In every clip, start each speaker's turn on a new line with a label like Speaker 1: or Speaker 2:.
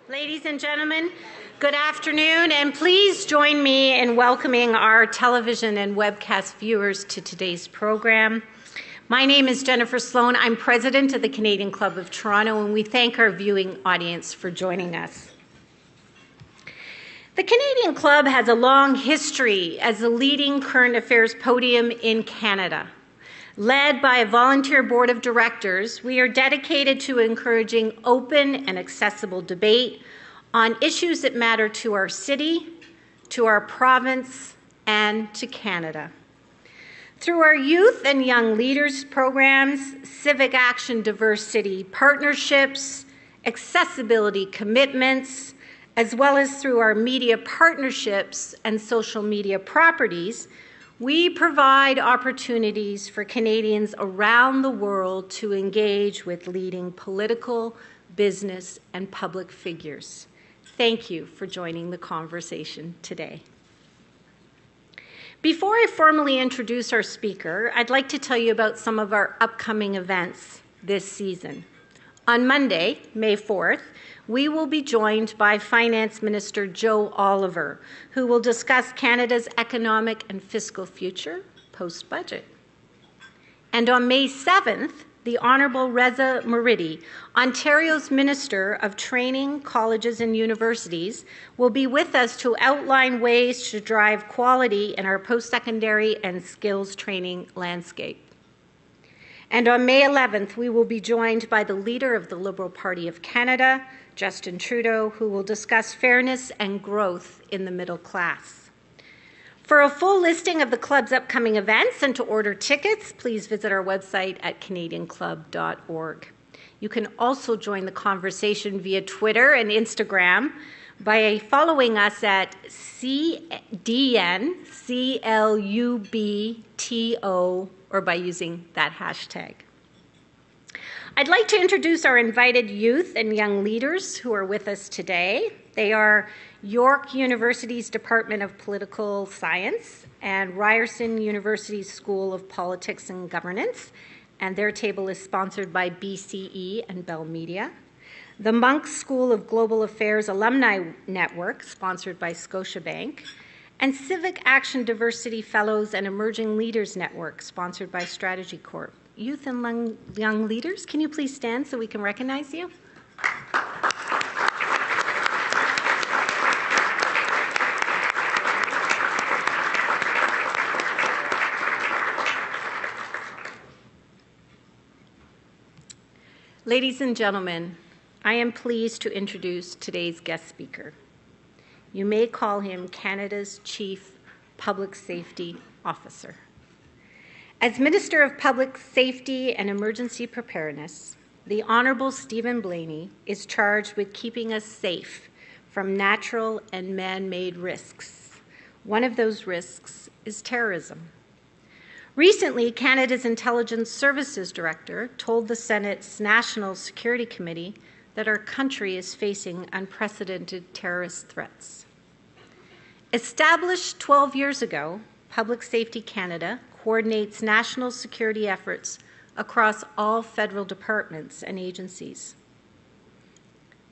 Speaker 1: Ladies and gentlemen, good afternoon, and please join me in welcoming our television and webcast viewers to today's program. My name is Jennifer Sloan. I'm president of the Canadian Club of Toronto, and we thank our viewing audience for joining us. The Canadian Club has a long history as the leading current affairs podium in Canada. Led by a volunteer board of directors, we are dedicated to encouraging open and accessible debate on issues that matter to our city, to our province, and to Canada. Through our youth and young leaders programs, civic action diversity partnerships, accessibility commitments, as well as through our media partnerships and social media properties, we provide opportunities for Canadians around the world to engage with leading political, business, and public figures. Thank you for joining the conversation today. Before I formally introduce our speaker, I'd like to tell you about some of our upcoming events this season. On Monday, May 4th, we will be joined by Finance Minister Joe Oliver, who will discuss Canada's economic and fiscal future post-budget. And on May 7th, the Honourable Reza Moridi, Ontario's Minister of Training, Colleges and Universities, will be with us to outline ways to drive quality in our post-secondary and skills training landscape. And on May 11th, we will be joined by the leader of the Liberal Party of Canada, Justin Trudeau, who will discuss fairness and growth in the middle class. For a full listing of the club's upcoming events and to order tickets, please visit our website at canadianclub.org. You can also join the conversation via Twitter and Instagram by following us at CDNCLUBTO or by using that hashtag. I'd like to introduce our invited youth and young leaders who are with us today. They are York University's Department of Political Science and Ryerson University's School of Politics and Governance, and their table is sponsored by BCE and Bell Media. The Monk School of Global Affairs Alumni Network, sponsored by Scotiabank, and Civic Action Diversity Fellows and Emerging Leaders Network, sponsored by Strategy Corp. Youth and young leaders, can you please stand so we can recognize you? Ladies and gentlemen, I am pleased to introduce today's guest speaker. You may call him Canada's Chief Public Safety Officer. As Minister of Public Safety and Emergency Preparedness, the Honourable Steven Blaney is charged with keeping us safe from natural and man-made risks. One of those risks is terrorism. Recently, Canada's Intelligence Services Director told the Senate's National Security Committee that our country is facing unprecedented terrorist threats. Established 12 years ago, Public Safety Canada coordinates national security efforts across all federal departments and agencies.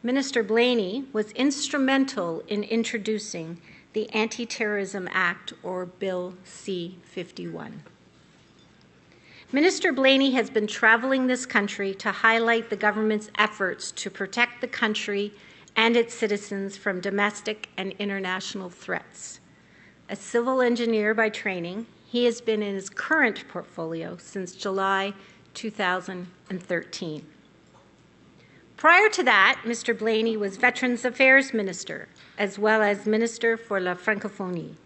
Speaker 1: Minister Blaney was instrumental in introducing the Anti-terrorism Act, or Bill C-51. Minister Blaney has been traveling this country to highlight the government's efforts to protect the country and its citizens from domestic and international threats. A civil engineer by training, he has been in his current portfolio since July 2013. Prior to that, Mr. Blaney was Veterans Affairs Minister, as well as Minister for la Francophonie.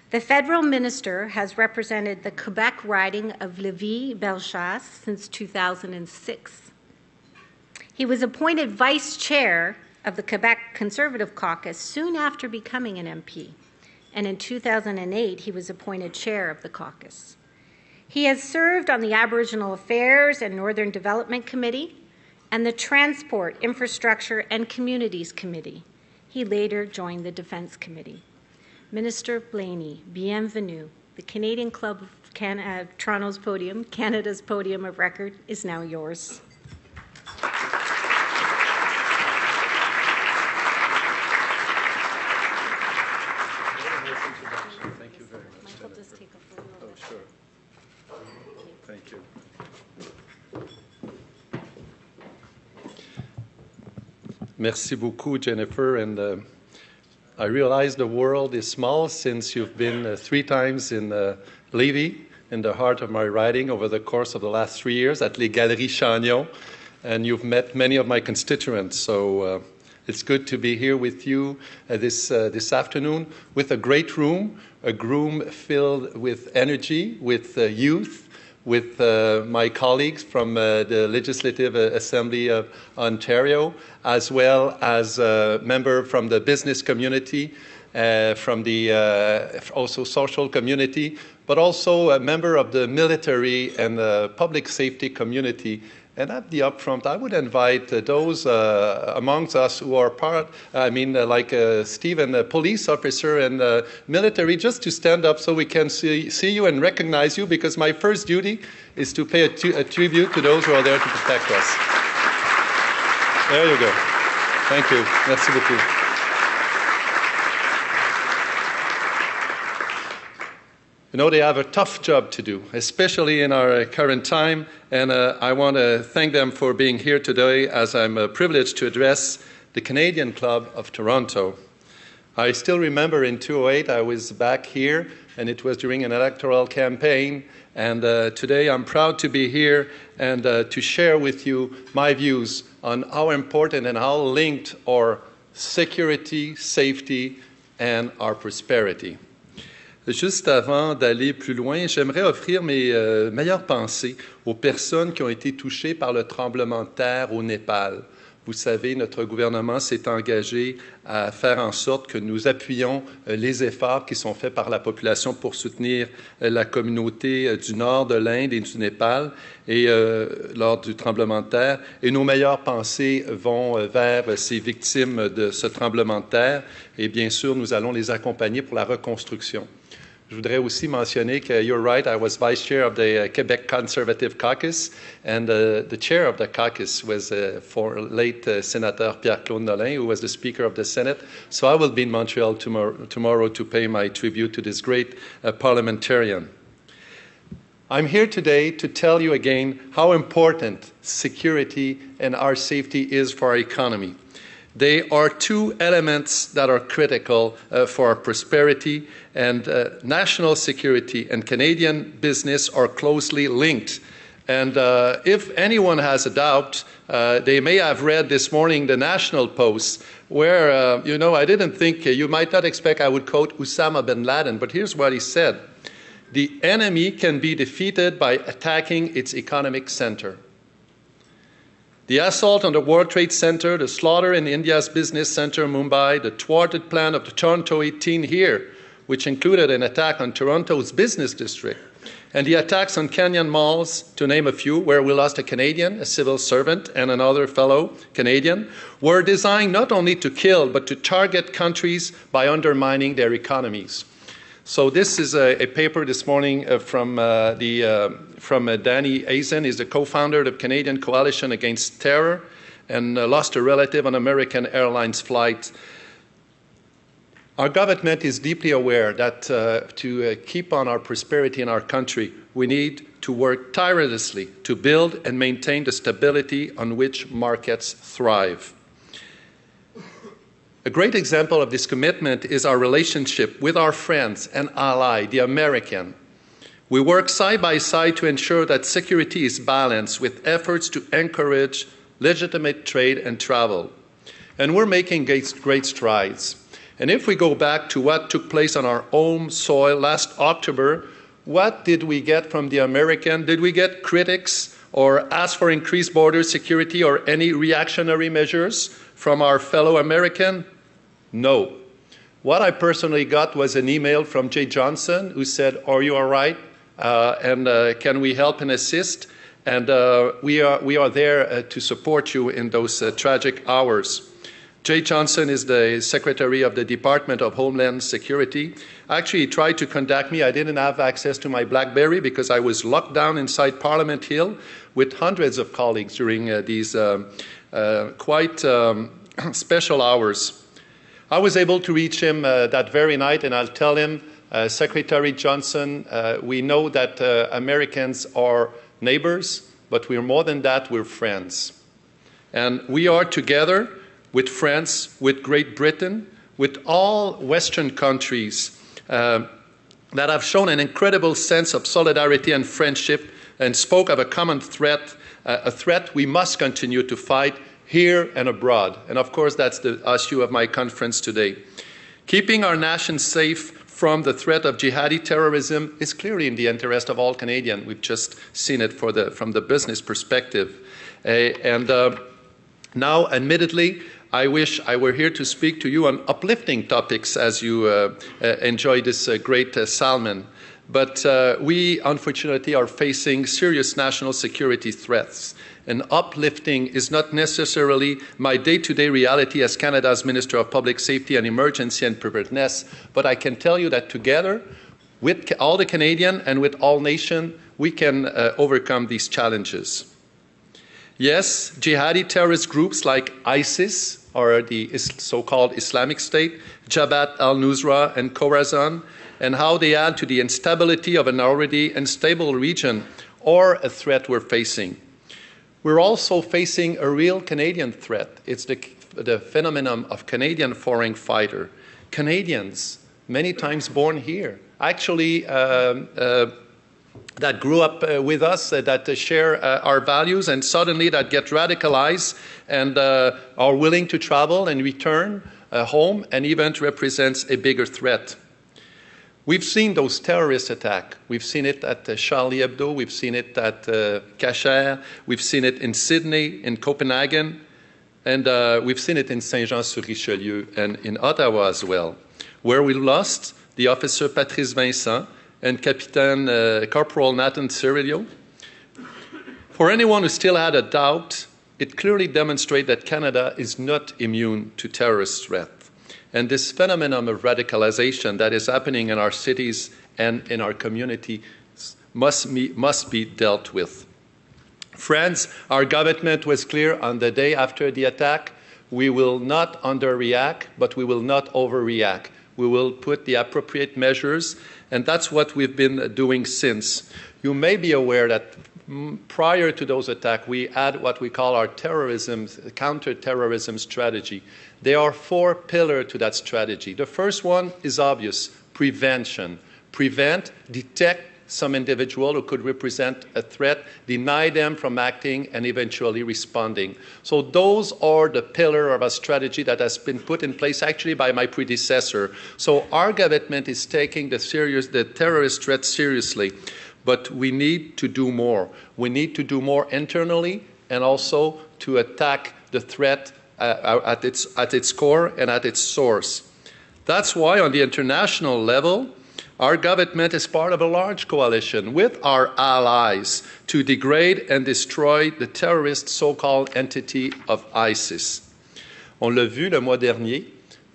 Speaker 1: The federal minister has represented the Quebec riding of Lévis-Bellechasse since 2006. He was appointed vice chair of the Quebec Conservative Caucus soon after becoming an MP, and in 2008 he was appointed chair of the caucus. He has served on the Aboriginal Affairs and Northern Development Committee and the Transport, Infrastructure and Communities Committee. He later joined the Defence Committee. Minister Blaney, bienvenue. The Canadian Club of Toronto's podium, Canada's podium of record, is now yours.
Speaker 2: Merci beaucoup, Jennifer. And I realize the world is small since you've been 3 times in Lévis, in the heart of my riding over the course of the last 3 years at Les Galeries Chagnon. And you've met many of my constituents. So it's good to be here with you this afternoon with a great room, a room filled with energy, with youth, with my colleagues from the Legislative Assembly of Ontario, as well as a member from the business community, from the also social community, but also a member of the military and the public safety community. And at the upfront, I would invite those amongst us who are part, like Steven, a police officer and military, just to stand up so we can see you and recognize you, because my first duty is to pay a tribute to those who are there to protect us. There you go. Thank you. Merci beaucoup. You know, they have a tough job to do, especially in our current time, and I want to thank them for being here today as I'm privileged to address the Canadian Club of Toronto. I still remember in 2008 I was back here, and it was during an electoral campaign, and today I'm proud to be here and to share with you my views on how important and how linked are security, safety, and our prosperity. Juste avant d'aller plus loin, j'aimerais offrir mes meilleures pensées aux personnes qui ont été touchées par le tremblement de terre au Népal. Vous savez, notre gouvernement s'est engagé à faire en sorte que nous appuyions les efforts qui sont faits par la population pour soutenir la communauté du nord de l'Inde et du Népal et lors du tremblement de terre. Et nos meilleures pensées vont vers ces victimes de ce tremblement de terre. Et bien sûr, nous allons les accompagner pour la reconstruction. Je voudrais aussi mentionner que, you're right, I was vice chair of the Quebec Conservative Caucus, and the chair of the caucus was late Senator Pierre-Claude Nolin, who was the Speaker of the Senate. So I will be in Montreal tomorrow to pay my tribute to this great parliamentarian. I'm here today to tell you again how important security and our safety is for our economy. They are 2 elements that are critical for our prosperity, and national security and Canadian business are closely linked. And if anyone has a doubt, they may have read this morning the National Post, where, I didn't think, you might not expect I would quote Osama bin Laden, but here's what he said. The enemy can be defeated by attacking its economic center. The assault on the World Trade Center, the slaughter in India's business center, Mumbai, the thwarted plan of the Toronto 18 here, which included an attack on Toronto's business district, and the attacks on Kenyan malls, to name a few, where we lost a Canadian, a civil servant, and another fellow Canadian, were designed not only to kill, but to target countries by undermining their economies. So this is a paper this morning from Danny Azen. He's the co-founder of the Canadian Coalition Against Terror and lost a relative on American Airlines flight. Our government is deeply aware that to keep on our prosperity in our country, we need to work tirelessly to build and maintain the stability on which markets thrive. A great example of this commitment is our relationship with our friends and ally, the American. We work side by side to ensure that security is balanced with efforts to encourage legitimate trade and travel. And we're making great strides. And if we go back to what took place on our home soil last October, what did we get from the American? Did we get critics or ask for increased border security or any reactionary measures from our fellow American? No. What I personally got was an email from Jay Johnson who said, "Are you all right? And can we help and assist?" And we are there to support you in those tragic hours. Jay Johnson is the Secretary of the Department of Homeland Security. Actually, he tried to contact me. I didn't have access to my BlackBerry because I was locked down inside Parliament Hill with hundreds of colleagues during these quite special hours. I was able to reach him that very night, and I'll tell him, Secretary Johnson, we know that Americans are neighbors, but we're more than that, we're friends. And we are together with France, with Great Britain, with all Western countries that have shown an incredible sense of solidarity and friendship and spoke of a common threat, a threat we must continue to fight here and abroad. And of course, that's the issue of my conference today. Keeping our nation safe from the threat of jihadi terrorism is clearly in the interest of all Canadians. We've just seen it from the business perspective. Now, admittedly, I wish I were here to speak to you on uplifting topics as you enjoy this great salmon. But we, unfortunately, are facing serious national security threats. And uplifting is not necessarily my day-to-day reality as Canada's Minister of Public Safety and Emergency and Preparedness, but I can tell you that together, with all the Canadians and with all nations, we can overcome these challenges. Yes, jihadi terrorist groups like ISIS, or the so-called Islamic State, Jabhat al-Nusra and Khorasan, and how they add to the instability of an already unstable region, or a threat we're facing. We're also facing a real Canadian threat. It's the phenomenon of Canadian foreign fighter. Canadians, many times born here, actually that grew up with us, that share our values, and suddenly that get radicalized and are willing to travel and return home, and even represents a bigger threat. We've seen those terrorist attacks. We've seen it at Charlie Hebdo. We've seen it at Cachere. We've seen it in Sydney, in Copenhagen. And we've seen it in Saint-Jean-sur-Richelieu and in Ottawa as well, where we lost the officer Patrice Vincent and Corporal Nathan Cirillo. For anyone who still had a doubt, it clearly demonstrates that Canada is not immune to terrorist threat. And this phenomenon of radicalization that is happening in our cities and in our community must be dealt with. Friends, our government was clear on the day after the attack. We will not underreact, but we will not overreact. We will put the appropriate measures, and that's what we've been doing since. You may be aware that prior to those attacks, we had what we call our counter-terrorism strategy. There are 4 pillars to that strategy. The first one is obvious: prevention. Prevent, detect some individual who could represent a threat, deny them from acting, and eventually responding. So those are the pillars of a strategy that has been put in place actually by my predecessor. So our government is taking the terrorist threat seriously, but we need to do more. We need to do more internally and also to attack the threat at its core and at its source. That's why on the international level, our government is part of a large coalition with our allies to degrade and destroy the terrorist so-called entity of ISIS. On l'a vu le mois dernier,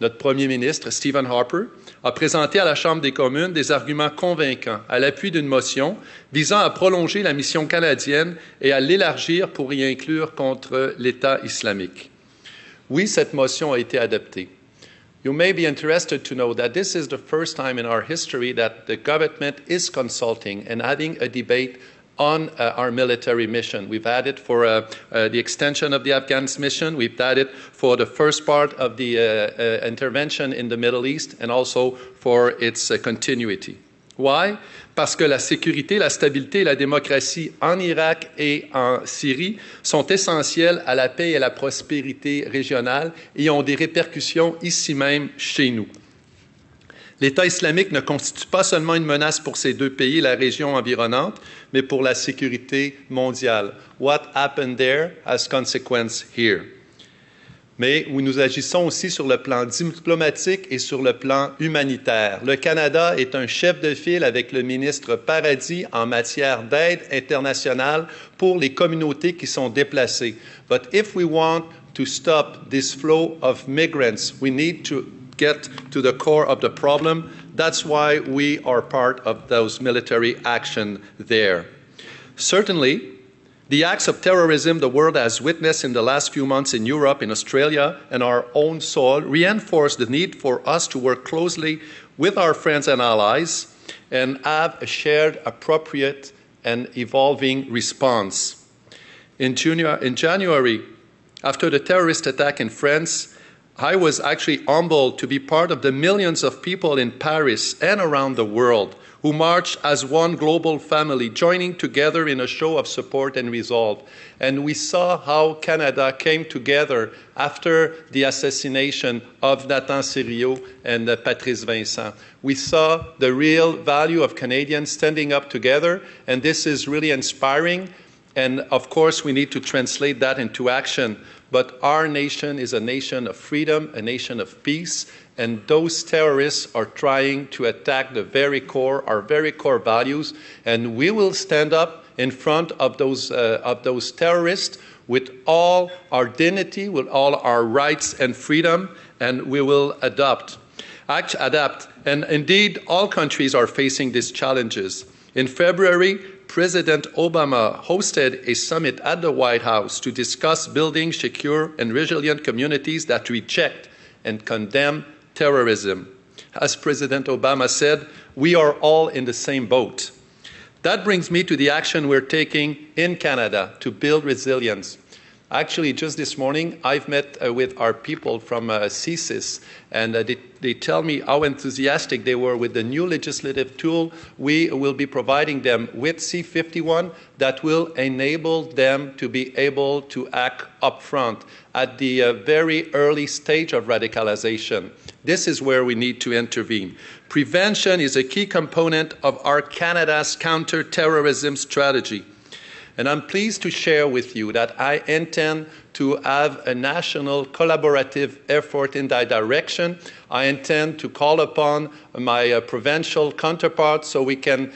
Speaker 2: notre Premier ministre, Steven Harper, a présenté à la Chambre des communes des arguments convaincants à l'appui d'une motion visant à prolonger la mission canadienne et à l'élargir pour y inclure contre l'État islamique. Oui, cette motion a été adoptée. You may be interested to know that this is the first time in our history that the government is consulting and having a debate on our military mission. We've had it for the extension of the Afghan mission. We've had it for the first part of the intervention in the Middle East and also for its continuity. Why? Parce que la sécurité, la stabilité et la démocratie en Irak et en Syrie sont essentielles à la paix et à la prospérité régionale et ont des répercussions ici même chez nous. L'État islamique ne constitue pas seulement une menace pour ces 2 pays et la région environnante, mais pour la sécurité mondiale. What happened there has consequence here. Mais où nous agissons aussi sur le plan diplomatique et sur le plan humanitaire. Le Canada est un chef de file avec le ministre Paradis en matière d'aide internationale pour les communautés qui sont déplacées. But if we want to stop this flow of migrants, we need to get to the core of the problem. That's why we are part of those military action there. Certainly, the acts of terrorism the world has witnessed in the last few months in Europe, in Australia, and our own soil reinforce the need for us to work closely with our friends and allies and have a shared, appropriate, and evolving response. In January, After the terrorist attack in France, I was actually humbled to be part of the millions of people in Paris and around the world who marched as one global family, joining together in a show of support and resolve. And we saw how Canada came together after the assassination of Nathan Sérieux and Patrice Vincent. We saw the real value of Canadians standing up together, and this is really inspiring. And of course, we need to translate that into action. But our nation is a nation of freedom, a nation of peace, and those terrorists are trying to attack the very core, our very core values, and we will stand up in front of those terrorists with all our dignity, with all our rights and freedom, and we will adapt. And indeed, all countries are facing these challenges. In February, President Obama hosted a summit at the White House to discuss building secure and resilient communities that reject and condemn terrorism. As President Obama said, we are all in the same boat. That brings me to the action we're taking in Canada to build resilience. Actually, just this morning, I've met with our people from CSIS, and they tell me how enthusiastic they were with the new legislative tool we will be providing them with C-51 that will enable them to be able to act upfront at the very early stage of radicalization. This is where we need to intervene. Prevention is a key component of our Canada's counter-terrorism strategy. And I'm pleased to share with you that I intend to have a national collaborative effort in that direction. I intend to call upon my provincial counterparts so we can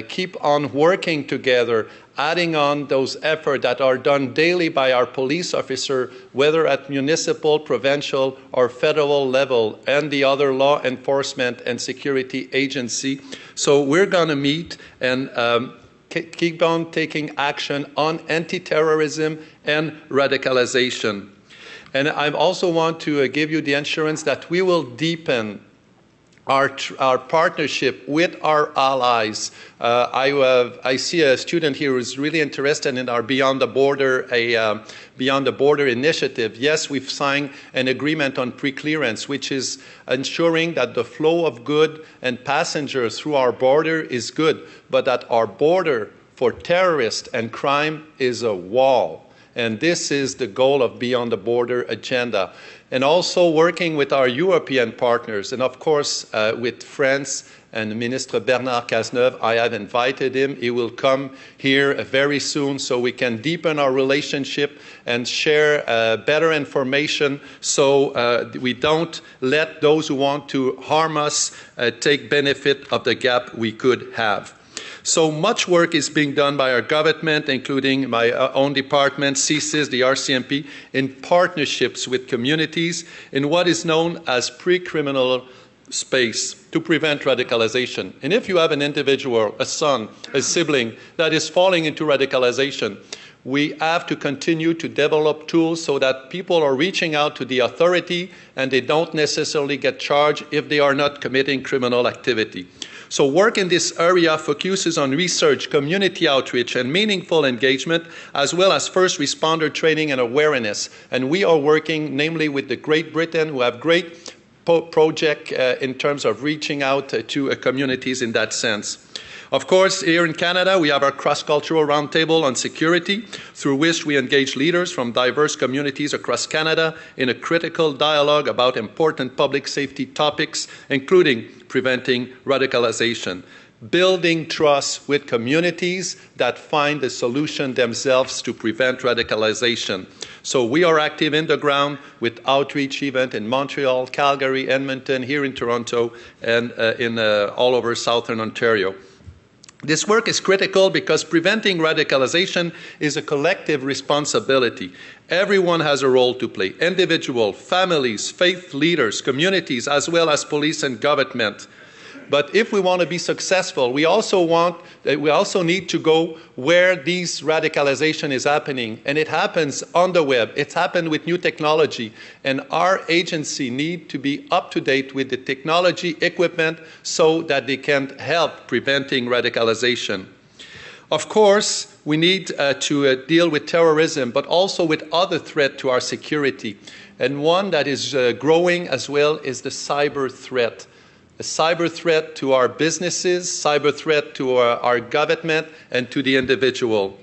Speaker 2: keep on working together, adding on those efforts that are done daily by our police officer, whether at municipal, provincial, or federal level, and the other law enforcement and security agency. So we're going to meet and keep on taking action on anti-terrorism and radicalization. And I also want to give you the assurance that we will deepen our partnership with our allies. I see a student here who's really interested in our Beyond the Border initiative. Yes, we've signed an agreement on pre-clearance, which is ensuring that the flow of goods and passengers through our border is good, but that our border for terrorists and crime is a wall. And this is the goal of Beyond the Border agenda. And also working with our European partners, and of course with France and Minister Bernard Cazeneuve. I have invited him. He will come here very soon so we can deepen our relationship and share better information so we don't let those who want to harm us take benefit of the gap we could have. So much work is being done by our government, including my own department, CSIS, the RCMP, in partnerships with communities in what is known as pre-criminal space to prevent radicalization. And if you have an individual, a son, a sibling that is falling into radicalization, we have to continue to develop tools so that people are reaching out to the authority and they don't necessarily get charged if they are not committing criminal activity. So work in this area focuses on research, community outreach, and meaningful engagement, as well as first responder training and awareness. And we are working namely with the Great Britain, who have great project in terms of reaching out to communities in that sense. Of course, here in Canada, we have our cross-cultural roundtable on security, through which we engage leaders from diverse communities across Canada in a critical dialogue about important public safety topics, including preventing radicalization, building trust with communities that find a solution themselves to prevent radicalization. So we are active in the ground with outreach events in Montreal, Calgary, Edmonton, here in Toronto, and all over Southern Ontario. This work is critical because preventing radicalization is a collective responsibility. Everyone has a role to play: individual, families, faith leaders, communities, as well as police and government. But if we want to be successful, we also need to go where this radicalization is happening. And it happens on the web. It's happened with new technology. And our agency need to be up to date with the technology equipment so that they can help preventing radicalization. Of course, we need to deal with terrorism, but also with other threats to our security. And one that is growing as well is the cyber threat. A cyber threat to our businesses, cyber threat to our government, and to the individual.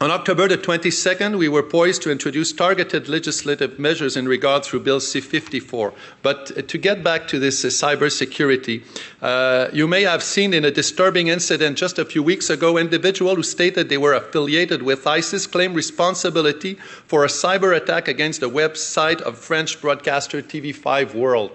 Speaker 2: On October the 22nd, we were poised to introduce targeted legislative measures in regard through Bill C-54. But to get back to this cyber security, you may have seen in a disturbing incident just a few weeks ago, individuals who stated they were affiliated with ISIS claimed responsibility for a cyber attack against the website of French broadcaster TV5 World.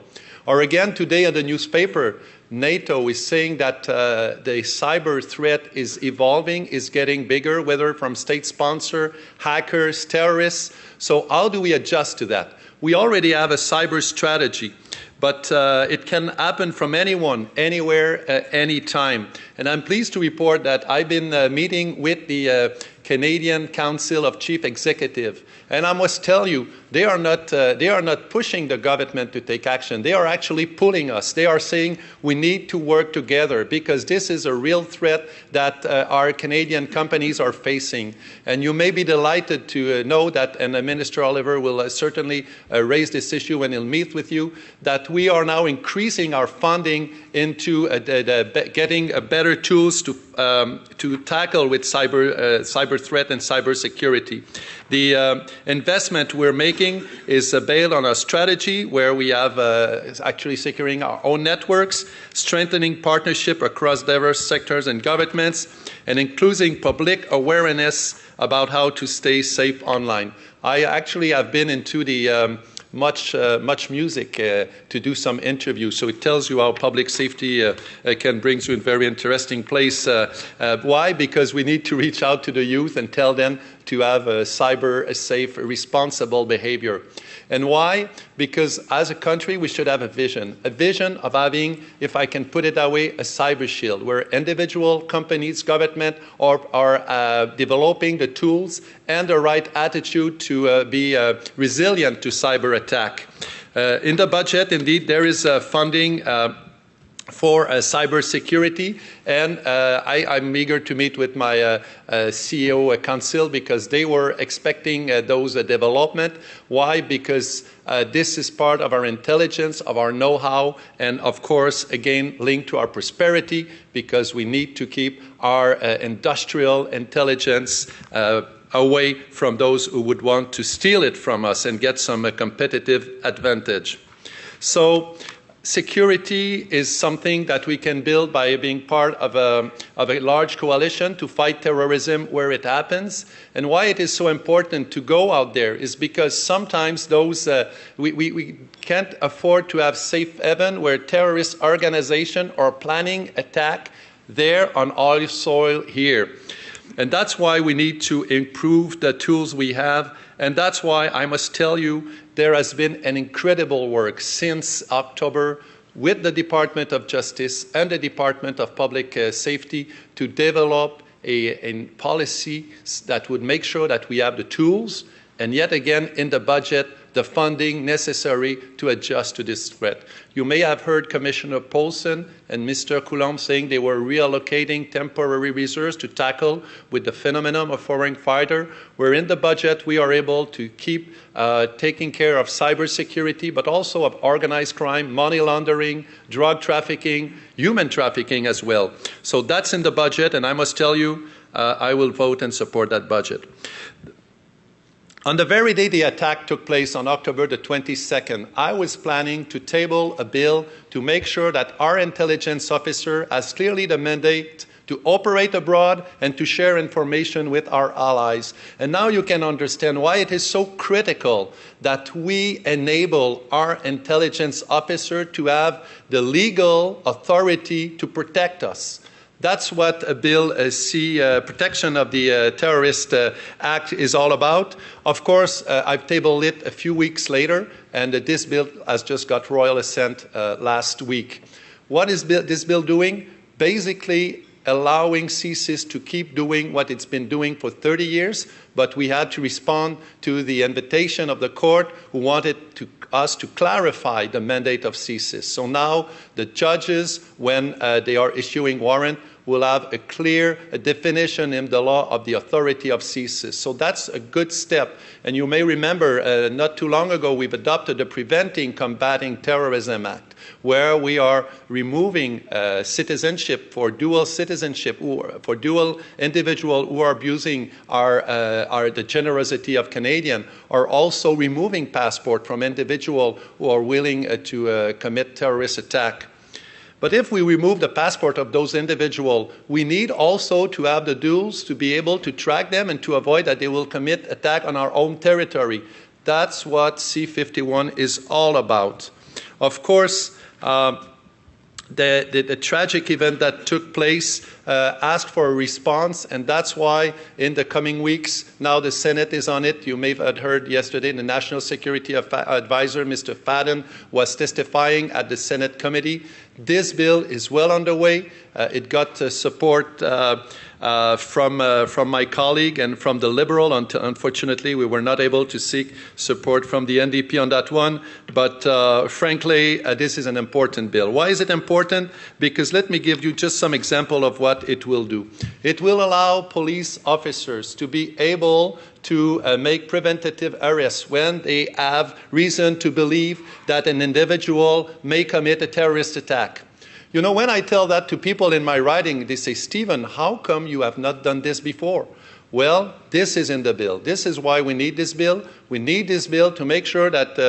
Speaker 2: Or again, today in the newspaper, NATO is saying that the cyber threat is evolving, is getting bigger, whether from state sponsor, hackers, terrorists. So how do we adjust to that? We already have a cyber strategy, but it can happen from anyone, anywhere, anytime. And I'm pleased to report that I've been meeting with the Canadian Council of Chief Executives. And I must tell you, they are not pushing the government to take action. They are actually pulling us. They are saying we need to work together because this is a real threat that our Canadian companies are facing. And you may be delighted to know that, and Minister Oliver will certainly raise this issue when he'll meet with you, that we are now increasing our funding into getting better tools to tackle with cyber threat and cyber security. The investment we're making is based on a strategy where we have actually securing our own networks, strengthening partnership across diverse sectors and governments, and including public awareness about how to stay safe online. I actually have been into the much music to do some interviews, so it tells you how public safety can bring you in a very interesting place. Why? Because we need to reach out to the youth and tell them to have a safe, responsible behavior. And why? Because as a country, we should have a vision of having, if I can put it that way, a cyber shield, where individual companies, government are developing the tools and the right attitude to be resilient to cyber attack. In the budget, indeed, there is funding for cyber security, and I'm eager to meet with my CEO Council because they were expecting those development. Why? Because this is part of our intelligence, of our know-how, and of course, again, linked to our prosperity because we need to keep our industrial intelligence away from those who would want to steal it from us and get some competitive advantage. So, security is something that we can build by being part of a large coalition to fight terrorism where it happens. And why it is so important to go out there is because sometimes those we can't afford to have safe haven where terrorist organizations are planning attack there on our soil here. And that's why we need to improve the tools we have. And that's why I must tell you, there has been an incredible work since October with the Department of Justice and the Department of Public Safety to develop a policy that would make sure that we have the tools and yet again in the budget the funding necessary to adjust to this threat. You may have heard Commissioner Paulson and Mr. Coulombe saying they were reallocating temporary reserves to tackle with the phenomenon of foreign fighter, where in the budget we are able to keep taking care of cybersecurity, but also of organized crime, money laundering, drug trafficking, human trafficking as well. So that's in the budget, and I must tell you, I will vote and support that budget. On the very day the attack took place on October the 22nd, I was planning to table a bill to make sure that our intelligence officer has clearly the mandate to operate abroad and to share information with our allies. And now you can understand why it is so critical that we enable our intelligence officer to have the legal authority to protect us. That's what a Bill C, Protection of the Terrorist Act is all about. Of course, I've tabled it a few weeks later, and this bill has just got royal assent last week. What is this bill doing? Basically, allowing CSIS to keep doing what it's been doing for 30 years, but we had to respond to the invitation of the court who wanted us to clarify the mandate of CSIS. So now the judges, when they are issuing warrant, will have a clear definition in the law of the authority of CSIS. So that's a good step. And you may remember not too long ago we've adopted the Preventing Combating Terrorism Act, where we are removing citizenship for dual citizenship, for dual individual who are abusing the generosity of Canadian, are also removing passport from individual who are willing to commit terrorist attack. But if we remove the passport of those individuals, we need also to have the tools to be able to track them and to avoid that they will commit attack on our own territory. That's what C-51 is all about. Of course, the tragic event that took place asked for a response, and that's why in the coming weeks, now the Senate is on it. You may have heard yesterday the National Security Advisor, Mr. Fadden, was testifying at the Senate committee. This bill is well underway. It got support from my colleague and from the Liberal. Unfortunately, we were not able to seek support from the NDP on that one. But frankly, this is an important bill. Why is it important? Because let me give you just some example of what it will do. It will allow police officers to be able to make preventative arrests when they have reason to believe that an individual may commit a terrorist attack. You know, when I tell that to people in my riding, they say, Stephen, how come you have not done this before? Well, this is in the bill. This is why we need this bill. We need this bill to make sure that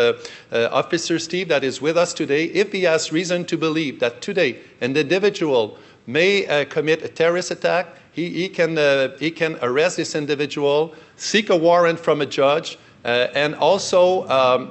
Speaker 2: Officer Steve that is with us today, if he has reason to believe that today an individual may commit a terrorist attack, he can arrest this individual, seek a warrant from a judge, and also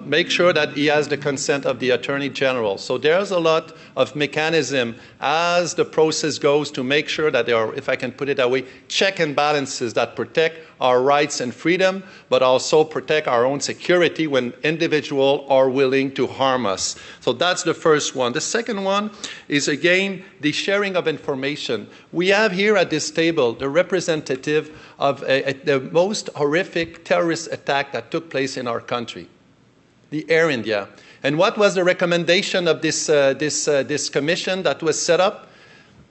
Speaker 2: make sure that he has the consent of the Attorney General. So there's a lot of mechanism as the process goes to make sure that there are, if I can put it that way, check and balances that protect our rights and freedom, but also protect our own security when individuals are willing to harm us. So that's the first one. The second one is, again, the sharing of information. We have here at this table the representative of the most horrific terrorist attack that took place in our country, the Air India. And what was the recommendation of this commission that was set up?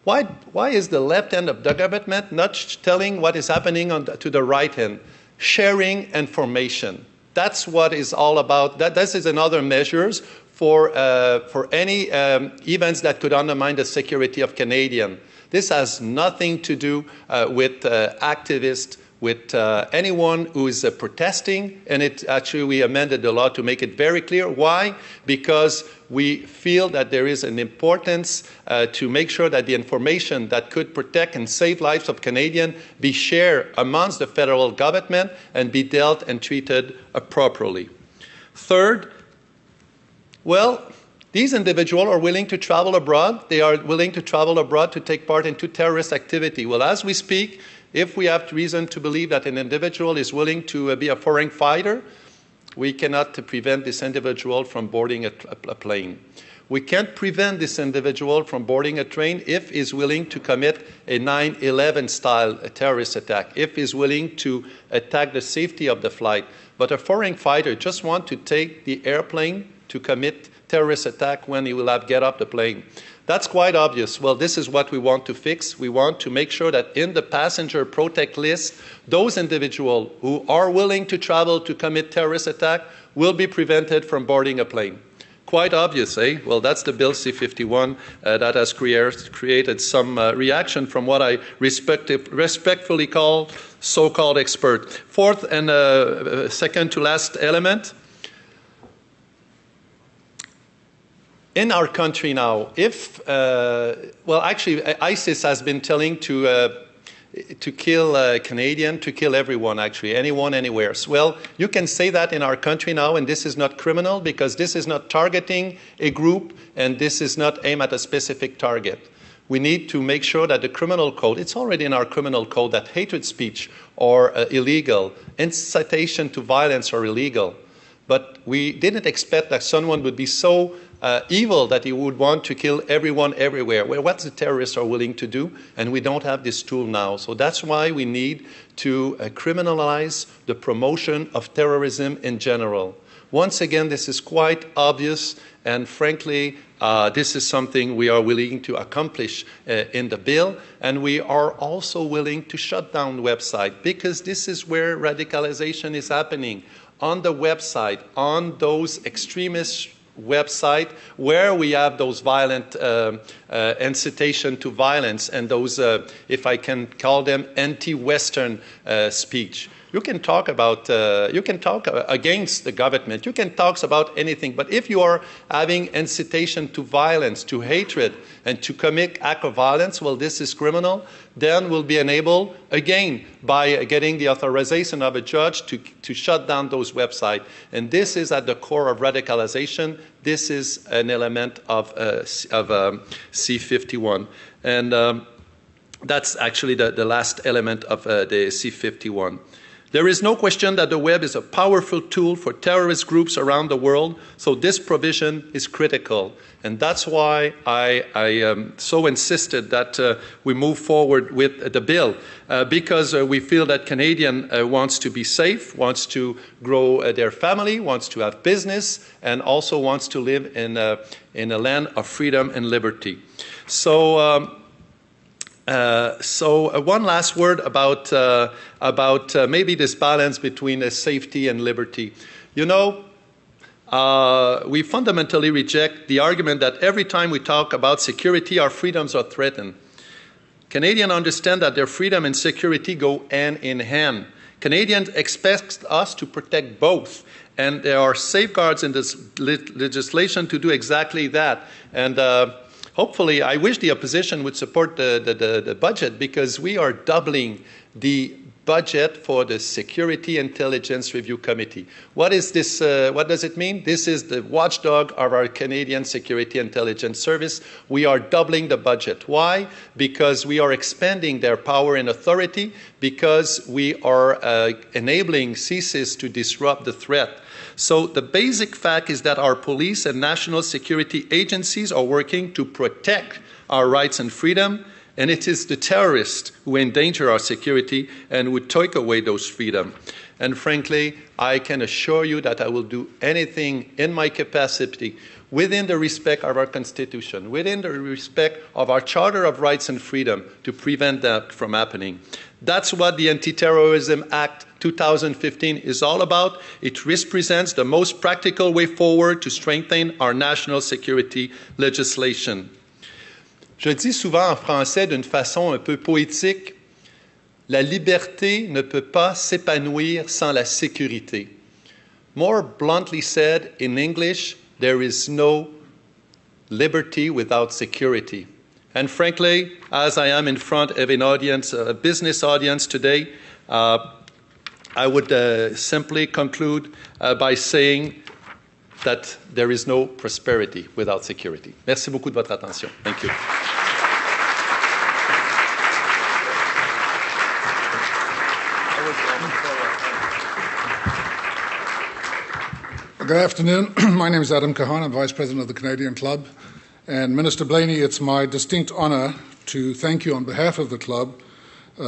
Speaker 2: Why is the left hand of the government not telling what is happening to the right hand? Sharing information. That's what it's all about. This is another measures for any events that could undermine the security of Canadians. This has nothing to do with activists, with anyone who is protesting, and we amended the law to make it very clear. Why? Because we feel that there is an importance to make sure that the information that could protect and save lives of Canadians be shared amongst the federal government and be dealt and treated properly. Third, well, these individuals are willing to travel abroad. They are willing to travel abroad to take part in terrorist activity. Well, as we speak, if we have reason to believe that an individual is willing to be a foreign fighter, we cannot prevent this individual from boarding a plane. We can't prevent this individual from boarding a train if he's willing to commit a 9/11 style terrorist attack, if he's willing to attack the safety of the flight. But a foreign fighter just wants to take the airplane to commit terrorist attack when he will have get off the plane. That's quite obvious. Well, this is what we want to fix. We want to make sure that in the passenger protect list, those individuals who are willing to travel to commit terrorist attack will be prevented from boarding a plane. Quite obvious, eh? Well, that's the Bill C-51 that has created some reaction from what I respectfully call so-called expert. Fourth and second to last element. In our country now, if, well, actually, ISIS has been telling to kill Canadian, to kill everyone, actually, anyone, anywhere. So, well, you can say that in our country now, and this is not criminal because this is not targeting a group and this is not aimed at a specific target. We need to make sure that the criminal code, it's already in our criminal code that hatred speech are illegal, incitation to violence are illegal. But we didn't expect that someone would be so evil that he would want to kill everyone everywhere. Well, what the terrorists are willing to do, and we don't have this tool now. So that's why we need to criminalize the promotion of terrorism in general. Once again, this is quite obvious, and frankly, This is something we are willing to accomplish in the bill, and we are also willing to shut down the website, because this is where radicalization is happening, on the website, on those extremist website where we have those violent incitation to violence and those, if I can call them, anti-Western speech. You can talk about, against the government. You can talk about anything. But if you are having incitation to violence, to hatred, and to commit act of violence, well, this is criminal. Then we'll be enabled, again, by getting the authorization of a judge to shut down those websites. And this is at the core of radicalization. This is an element of C-51. And that's actually the last element of the C-51. There is no question that the web is a powerful tool for terrorist groups around the world, so this provision is critical. And that's why I so insisted that we move forward with the bill, because we feel that Canadian wants to be safe, wants to grow their family, wants to have business, and also wants to live in a land of freedom and liberty. So one last word about maybe this balance between safety and liberty. You know, we fundamentally reject the argument that every time we talk about security, our freedoms are threatened. Canadians understand that their freedom and security go hand in hand. Canadians expect us to protect both, and there are safeguards in this legislation to do exactly that. And hopefully, I wish the opposition would support the budget, because we are doubling the budget for the Security Intelligence Review Committee. What is this? What does it mean? This is the watchdog of our Canadian Security Intelligence Service. We are doubling the budget. Why? Because we are expanding their power and authority, because we are enabling CSIS to disrupt the threat. So the basic fact is that our police and national security agencies are working to protect our rights and freedom, and it is the terrorists who endanger our security and would take away those freedoms. And frankly, I can assure you that I will do anything in my capacity within the respect of our Constitution, within the respect of our Charter of Rights and Freedom, to prevent that from happening. That's what the Anti-terrorism Act 2015 is all about. It represents the most practical way forward to strengthen our national security legislation. Je dis souvent en français d'une façon un peu poétique, la liberté ne peut pas s'épanouir sans la sécurité. More bluntly said, in English, there is no liberty without security. And frankly, as I am in front of an audience, a business audience today, I would simply conclude by saying that there is no prosperity without security. Merci beaucoup de votre attention. Thank you.
Speaker 3: Good afternoon. My name is Adam Kahan. I'm Vice President of the Canadian Club. And Minister Blaney, it's my distinct honour to thank you on behalf of the club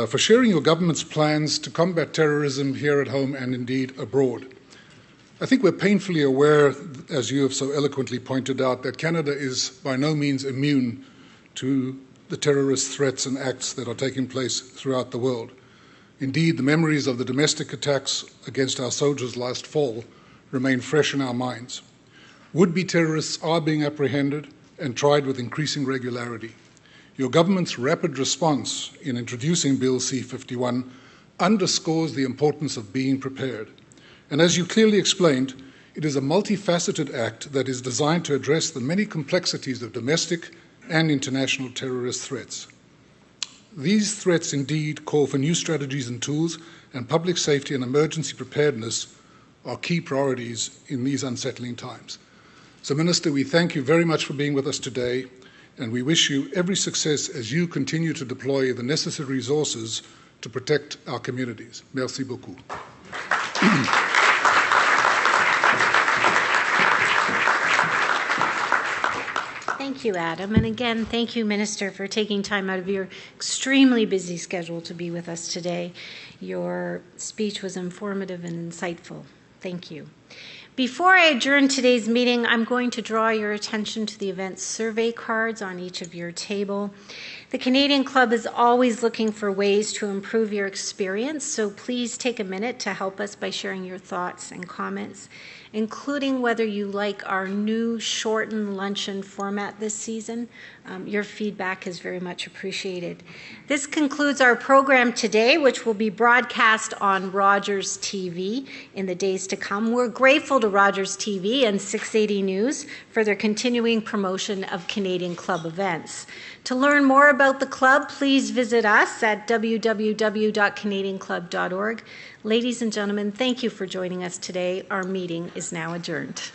Speaker 3: for sharing your government's plans to combat terrorism here at home and indeed abroad. I think we're painfully aware, as you have so eloquently pointed out, that Canada is by no means immune to the terrorist threats and acts that are taking place throughout the world. Indeed, the memories of the domestic attacks against our soldiers last fall remain fresh in our minds. Would-be terrorists are being apprehended and tried with increasing regularity. Your government's rapid response in introducing Bill C-51 underscores the importance of being prepared. And as you clearly explained, it is a multifaceted act that is designed to address the many complexities of domestic and international terrorist threats. These threats indeed call for new strategies and tools, and public safety and emergency preparedness are key priorities in these unsettling times. So, Minister, we thank you very much for being with us today, and we wish you every success as you continue to deploy the necessary resources to protect our communities. Merci beaucoup.
Speaker 1: Thank you, Adam. And again, thank you, Minister, for taking time out of your extremely busy schedule to be with us today. Your speech was informative and insightful. Thank you. Before I adjourn today's meeting, I'm going to draw your attention to the event survey cards on each of your table. The Canadian Club is always looking for ways to improve your experience, so please take a minute to help us by sharing your thoughts and comments, including whether you like our new shortened luncheon format this season. Your feedback is very much appreciated. This concludes our program today, which will be broadcast on Rogers TV in the days to come. We're grateful to Rogers TV and 680 News for their continuing promotion of Canadian Club events. To learn more about the club, please visit us at www.canadianclub.org. Ladies and gentlemen, thank you for joining us today. Our meeting is now adjourned.